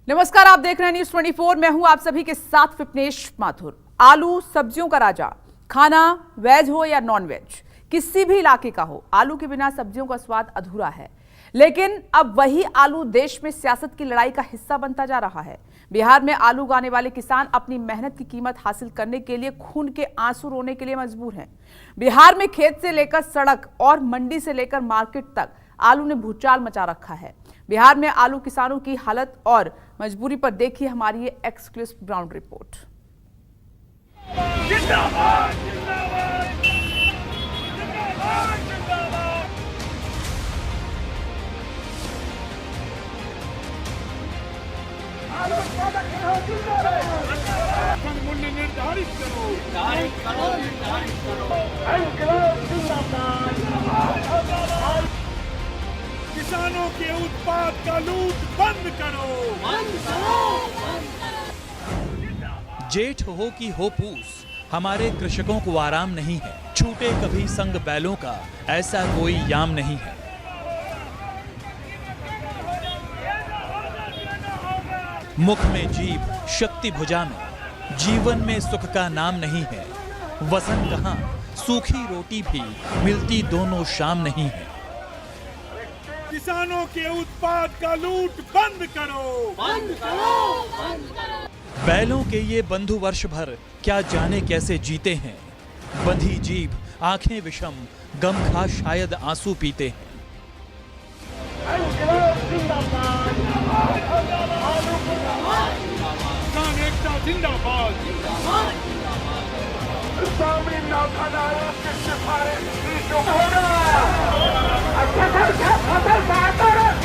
नमस्कार, आप देख रहे हैं न्यूज 24। मैं हूं आप सभी के साथ विपनेश माथुर। आलू सब्जियों का राजा, खाना वेज हो या नॉन वेज, किसी भी इलाके का हो, आलू के बिना सब्जियों का स्वाद अधूरा है। लेकिन अब वही आलू देश में सियासत की लड़ाई का हिस्सा बनता जा रहा है। बिहार में आलू उगाने वाले किसान अपनी मेहनत की कीमत हासिल करने के लिए खून के आंसू रोने के लिए मजबूर हैं। बिहार में खेत से लेकर सड़क और मंडी से लेकर मार्केट तक आलू ने भूचाल मचा रखा है। बिहार में आलू किसानों की हालत और मजबूरी पर देखिए हमारी ये एक्सक्लूसिव ग्राउंड रिपोर्ट। जिंदाबाद, जिंदाबाद, जिंदाबाद, जिंदाबाद। आलू उत्पादक जिंदाबाद। मूल्य निर्धारित करो, निर्धारित करो, निर्धारित करो। जिंदाबाद। किसानों के उत्पाद का लूट बंद करो, बंद करो, बंद करो। जेठ हो कि हो पूस, हमारे कृषकों को आराम नहीं है। छूटे कभी संग बैलों का, ऐसा कोई याम नहीं है। मुख में जीभ, शक्ति भुजा में, जीवन में सुख का नाम नहीं है। वसन कहाँ, सूखी रोटी भी मिलती दोनों शाम नहीं है। किसानों के उत्पाद का लूट बंद करो, बंद करो, बंद करो। बैलों के ये बंधु वर्ष भर क्या जाने कैसे जीते हैं। बंधी जीभ, आंखें विषम, गम खा शायद आंसू पीते हैं। किसान एकता जिंदाबाद, जिंदाबाद। स्वामीनाथन आयोग की सिफारिश की जो होगा, फसल का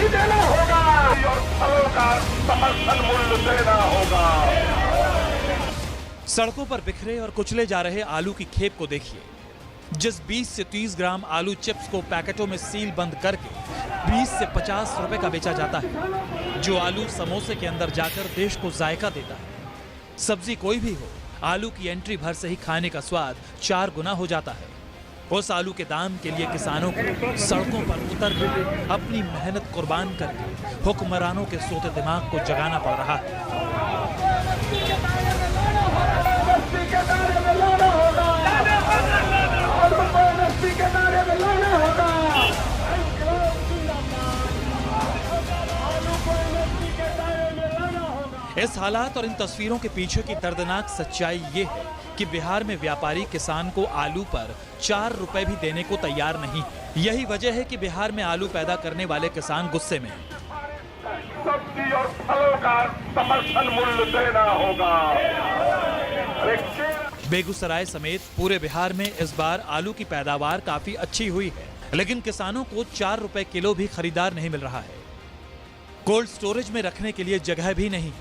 देना होगा और फलों का समर्थन मूल्य देना होगा। सड़कों पर बिखरे और कुचले जा रहे आलू की खेप को देखिए। जिस 20 से 30 ग्राम आलू चिप्स को पैकेटों में सील बंद करके 20 से 50 रुपए का बेचा जाता है, जो आलू समोसे के अंदर जाकर देश को जायका देता है। सब्जी कोई भी हो, आलू की एंट्री भर से ही खाने का स्वाद 4 गुना हो जाता है। उस आलू के दाम के लिए किसानों को सड़कों पर उतर अपनी मेहनत कुर्बान करके हुक्मरानों के सोते दिमाग को जगाना पड़ रहा है। इस हालात और इन तस्वीरों के पीछे की दर्दनाक सच्चाई ये है कि बिहार में व्यापारी किसान को आलू पर 4 रुपए भी देने को तैयार नहीं। यही वजह है कि बिहार में आलू पैदा करने वाले किसान गुस्से में हैं। सब्जी और फलों का समर्थन मूल्य देना होगा। बेगूसराय समेत पूरे बिहार में इस बार आलू की पैदावार काफी अच्छी हुई है, लेकिन किसानों को 4 रुपए किलो भी खरीदार नहीं मिल रहा है। कोल्ड स्टोरेज में रखने के लिए जगह भी नहीं।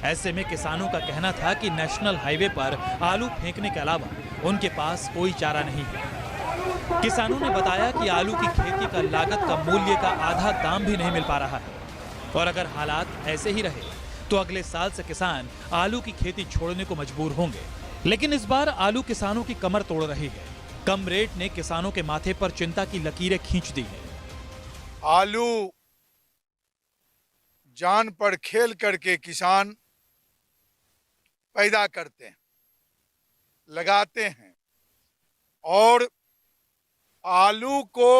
ऐसे में किसानों का कहना था कि नेशनल हाईवे पर आलू फेंकने के अलावा उनके पास कोई चारा नहीं है। किसानों ने बताया कि आलू की खेती का लागत का मूल्य का आधा दाम भी नहीं मिल पा रहा है और अगर हालात ऐसे ही रहे तो अगले साल से किसान आलू की खेती छोड़ने को मजबूर होंगे। लेकिन इस बार आलू किसानों की कमर तोड़ रही है। कम रेट ने किसानों के माथे पर चिंता की लकीरें खींच दी है। आलू जान पर खेल करके किसान पैदा करते हैं, लगाते हैं और आलू को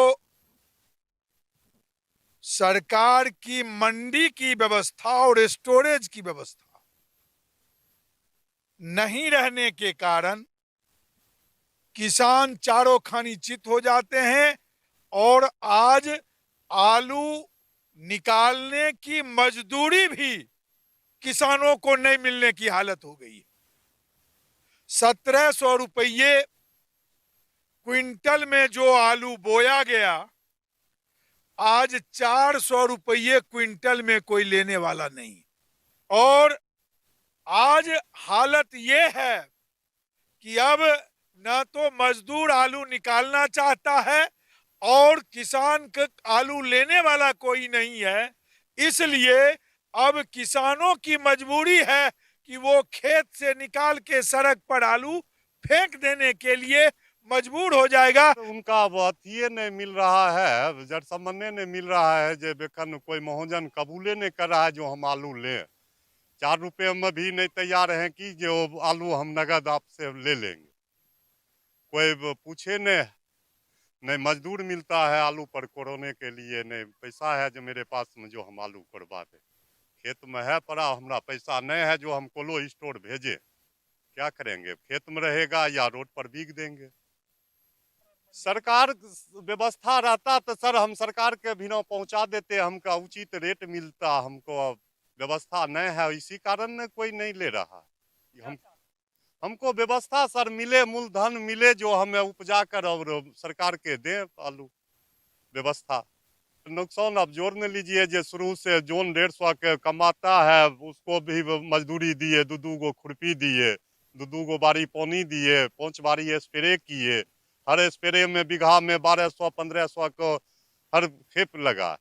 सरकार की मंडी की व्यवस्था और स्टोरेज की व्यवस्था नहीं रहने के कारण किसान चारों खानी चित हो जाते हैं और आज आलू निकालने की मजदूरी भी किसानों को नहीं मिलने की हालत हो गई है। 1700 रुपये क्विंटल में जो आलू बोया गया, आज 400 रुपये क्विंटल में कोई लेने वाला नहीं। और आज हालत ये है कि अब न तो मजदूर आलू निकालना चाहता है और किसान का आलू लेने वाला कोई नहीं है। इसलिए अब किसानों की मजबूरी है कि वो खेत से निकाल के सड़क पर आलू फेंक देने के लिए मजबूर हो जाएगा। उनका अथिये नहीं मिल रहा है, जड़ सामान्य नहीं मिल रहा है, जे बेकन कोई महाजन कबूले नहीं कर रहा है जो हम आलू लें। 4 रुपए में भी नहीं तैयार हैं कि जो आलू हम नगद आपसे ले लेंगे। कोई पूछे नहीं मजदूर मिलता है आलू पर कोरोने के लिए, नहीं पैसा है जो मेरे पास में जो हम आलू कोरवा दे। खेत में है पड़ा, हमारा पैसा नहीं है जो हम कोल्ड स्टोर भेजे, क्या करेंगे? खेत में रहेगा या रोड पर बिक देंगे। सरकार व्यवस्था रहता तो सर हम सरकार के भी ना पहुंचा देते, हमका उचित रेट मिलता। हमको व्यवस्था नहीं है, इसी कारण कोई नहीं ले रहा। हमको व्यवस्था सर मिले, मूलधन मिले जो हमें उपजा कर और सरकार के दें आलू व्यवस्था। नुकसान अब जोड़ लीजिए, जो शुरू से जोन 150 के कमाता है उसको भी मजदूरी दिए, दो गो खुरपी दिए, दो गो बारी पानी दिए, 5 बारी स्प्रे किए। हर स्प्रे में बीघा में 1200-1500 को हर खेप लगा।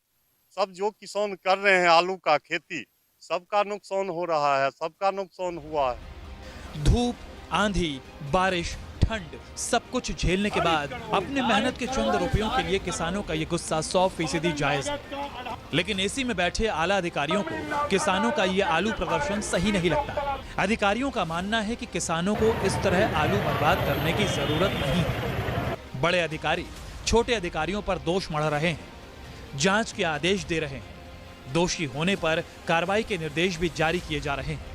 सब जो किसान कर रहे हैं आलू का खेती, सबका नुकसान हो रहा है, सबका नुकसान हुआ है। धूप, आंधी, बारिश, ठंड सब कुछ झेलने के बाद अपने मेहनत के चंद रुपयों के लिए किसानों का ये गुस्सा 100% जायज है। लेकिन एसी में बैठे आला अधिकारियों को किसानों का ये आलू प्रदर्शन सही नहीं लगता। अधिकारियों का मानना है कि किसानों को इस तरह आलू बर्बाद करने की जरूरत नहीं है। बड़े अधिकारी छोटे अधिकारियों पर दोष मढ़ रहे हैं, जांच के आदेश दे रहे हैं, दोषी होने पर कार्रवाई के निर्देश भी जारी किए जा रहे हैं।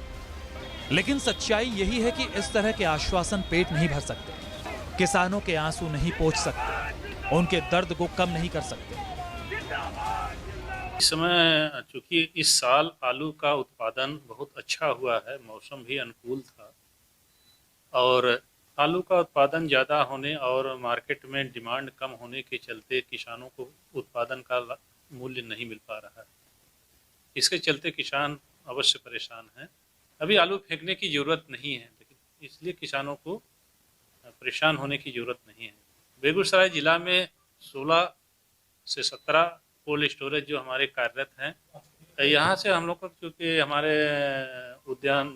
लेकिन सच्चाई यही है कि इस तरह के आश्वासन पेट नहीं भर सकते, किसानों के आंसू नहीं पोंछ सकते, उनके दर्द को कम नहीं कर सकते। इस समय चूंकि इस साल आलू का उत्पादन बहुत अच्छा हुआ है, मौसम भी अनुकूल था और आलू का उत्पादन ज़्यादा होने और मार्केट में डिमांड कम होने के चलते किसानों को उत्पादन का मूल्य नहीं मिल पा रहा है। इसके चलते किसान अवश्य परेशान हैं। अभी आलू फेंकने की ज़रूरत नहीं है, लेकिन इसलिए किसानों को परेशान होने की ज़रूरत नहीं है। बेगूसराय ज़िला में 16 से 17 कोल्ड स्टोरेज जो हमारे कार्यरत हैं, यहाँ से हम लोग को चूँकि हमारे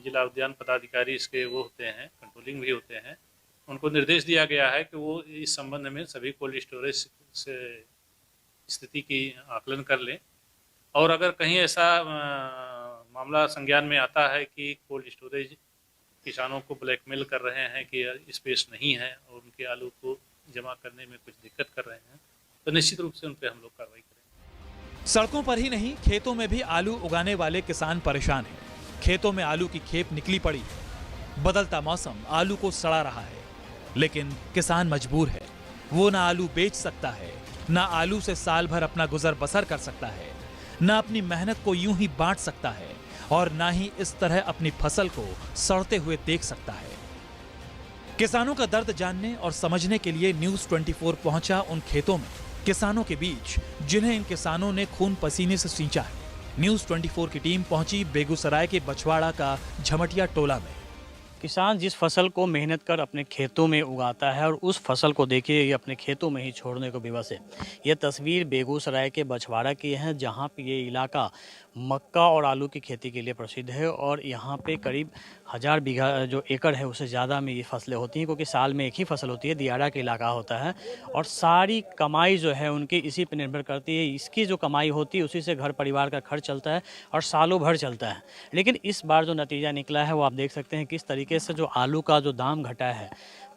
जिला उद्यान पदाधिकारी इसके वो होते हैं, कंट्रोलिंग भी होते हैं, उनको निर्देश दिया गया है कि वो इस संबंध में सभी कोल्ड स्टोरेज से स्थिति की आकलन कर लें और अगर कहीं ऐसा मामला संज्ञान में आता है कि कोल्ड स्टोरेज किसानों को ब्लैकमेल कर रहे हैं कि स्पेस नहीं है और उनके आलू को जमा करने में कुछ दिक्कत कर रहे हैं, तो निश्चित रूप से उन पर हम लोग कार्रवाई करेंगे। सड़कों पर ही नहीं, खेतों में भी आलू उगाने वाले किसान परेशान हैं। खेतों में आलू की खेप निकली पड़ी है। बदलता मौसम आलू को सड़ा रहा है, लेकिन किसान मजबूर है। वो ना आलू बेच सकता है, ना आलू से साल भर अपना गुजर बसर कर सकता है, ना अपनी मेहनत को यूं ही बांट सकता है और ना ही इस तरह अपनी फसल को सड़ते हुए देख सकता है। किसानों का दर्द जानने और समझने के लिए न्यूज़ 24 पहुंचा उन खेतों में, किसानों के बीच जिन्हें इन किसानों ने खून पसीने से सींचा है। न्यूज़ 24 की टीम पहुंची बेगूसराय के बछवाड़ा का झमटिया टोला में। किसान जिस फसल को मेहनत कर अपने खेतों में उगाता है और उस फसल को देखिए ये अपने खेतों में ही छोड़ने को विवश है। ये तस्वीर बेगूसराय के बछवाड़ा की है, जहाँ पे ये इलाका मक्का और आलू की खेती के लिए प्रसिद्ध है और यहाँ पे करीब 1000 बीघा जो एकड़ है उससे ज़्यादा में ये फसलें होती हैं, क्योंकि साल में एक ही फसल होती है, दियारा का इलाका होता है और सारी कमाई जो है उनकी इसी पर निर्भर करती है। इसकी जो कमाई होती है उसी से घर परिवार का खर्च चलता है और सालों भर चलता है। लेकिन इस बार जो नतीजा निकला है वो आप देख सकते हैं किस तरीके से जो आलू का जो दाम घटा है।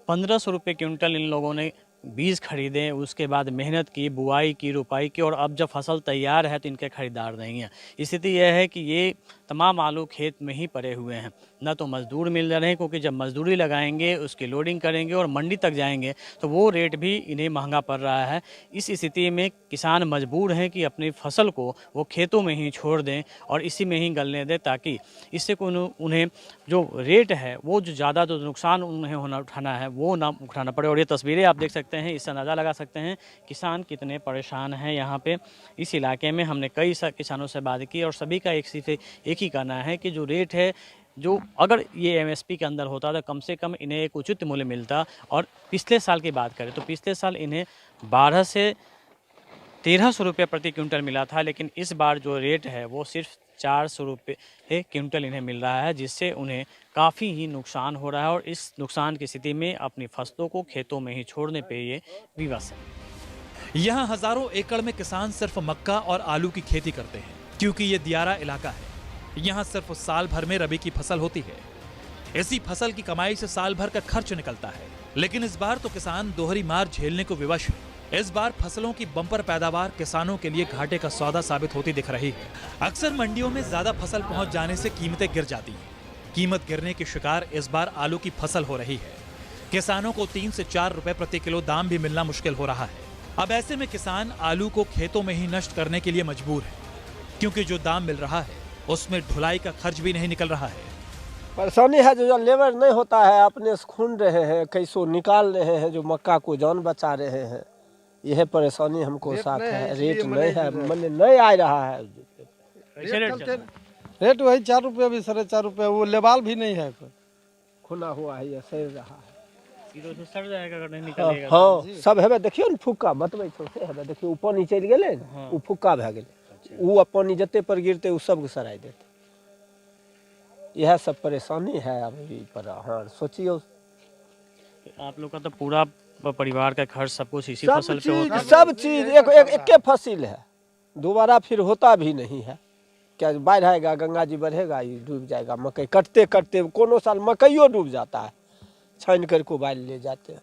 1500 रुपये क्विंटल इन लोगों ने बीज खरीदे, उसके बाद मेहनत की, बुआई की, रुपाई की और अब जब फसल तैयार है तो इनके खरीदार नहीं हैं। स्थिति यह है कि ये तमाम आलू खेत में ही पड़े हुए हैं, ना तो मजदूर मिल रहे हैं, क्योंकि जब मजदूरी लगाएंगे उसकी लोडिंग करेंगे और मंडी तक जाएंगे तो वो रेट भी इन्हें महंगा पड़ रहा है। इस स्थिति में किसान मजबूर हैं कि अपनी फसल को वो खेतों में ही छोड़ दें और इसी में ही गलने दें, ताकि इससे उन्हें जो रेट है वो जो ज़्यादा जो नुकसान उन्हें उठाना है वो ना उठाना पड़े। और ये तस्वीरें आप देख सकते हैं, इससे अंदाज़ा लगा सकते हैं किसान कितने परेशान हैं। यहाँ पे इस इलाके में हमने कई किसानों से बात की और सभी का एक ही कहना है कि जो रेट है, जो अगर ये एमएसपी के अंदर होता तो कम से कम इन्हें एक उचित मूल्य मिलता। और पिछले साल की बात करें तो पिछले साल इन्हें 1200 से 1300 रुपये प्रति क्विंटल मिला था, लेकिन इस बार जो रेट है वो सिर्फ 400 रुपये क्विंटल इन्हें मिल रहा है, जिससे उन्हें काफ़ी ही नुकसान हो रहा है। और इस नुकसान की स्थिति में अपनी फसलों को खेतों में ही छोड़ने पे ये विवश है। यहाँ हजारों एकड़ में किसान सिर्फ मक्का और आलू की खेती करते हैं, क्योंकि ये दियारा इलाका है। यहाँ सिर्फ साल भर में रबी की फसल होती है। इसी फसल की कमाई से साल भर का खर्च निकलता है। लेकिन इस बार तो किसान दोहरी मार झेलने को विवश है। इस बार फसलों की बम्पर पैदावार किसानों के लिए घाटे का सौदा साबित होती दिख रही है। अक्सर मंडियों में ज्यादा फसल पहुंच जाने से कीमतें गिर जाती हैं। कीमत गिरने की शिकार इस बार आलू की फसल हो रही है। किसानों को 3 से 4 रुपए प्रति किलो दाम भी मिलना मुश्किल हो रहा है। अब ऐसे में किसान आलू को खेतों में ही नष्ट करने के लिए मजबूर है, क्योंकि जो दाम मिल रहा है उसमें ढुलाई का खर्च भी नहीं निकल रहा है। परेशानी है जो लेबर नहीं होता है, अपने से खून रहे हैं, कैसो निकाल रहे हैं, जो मक्का को जान बचा रहे हैं। यह परेशानी हमको साथ है। रेट नहीं है, मैंने नहीं आ रहा है। कैसे रेट चल रहा है? रेट वही 4 रुपये भी 4.5 रुपये, वो लेबाल भी नहीं है। खुला हुआ है, ये सही रहा है। सीधो से सड़ जाएगा अगर नहीं निकलेगा। हाँ सब है, देखियो न फुक्का मतबे छोटे है, देखियो ऊ पानी चल गेले न, ऊ फुक्का भए गेले। ऊ पानी जते पर गिरते ऊ सब के सराय देते। यह सब परेशानी है अभी पर। हाँ सोचियो, आप लोग का तो पूरा परिवार का खर्च सब कुछ इसी फसल पे होता है। सब चीज एक फसल है, दोबारा फिर होता भी नहीं है। क्या बाढ़ आएगा, गंगा जी बढ़ेगा, ये डूब जाएगा। मकई कटते कटते कोनो साल मकईयो डूब जाता है, छान कर को बाल ले जाते हैं।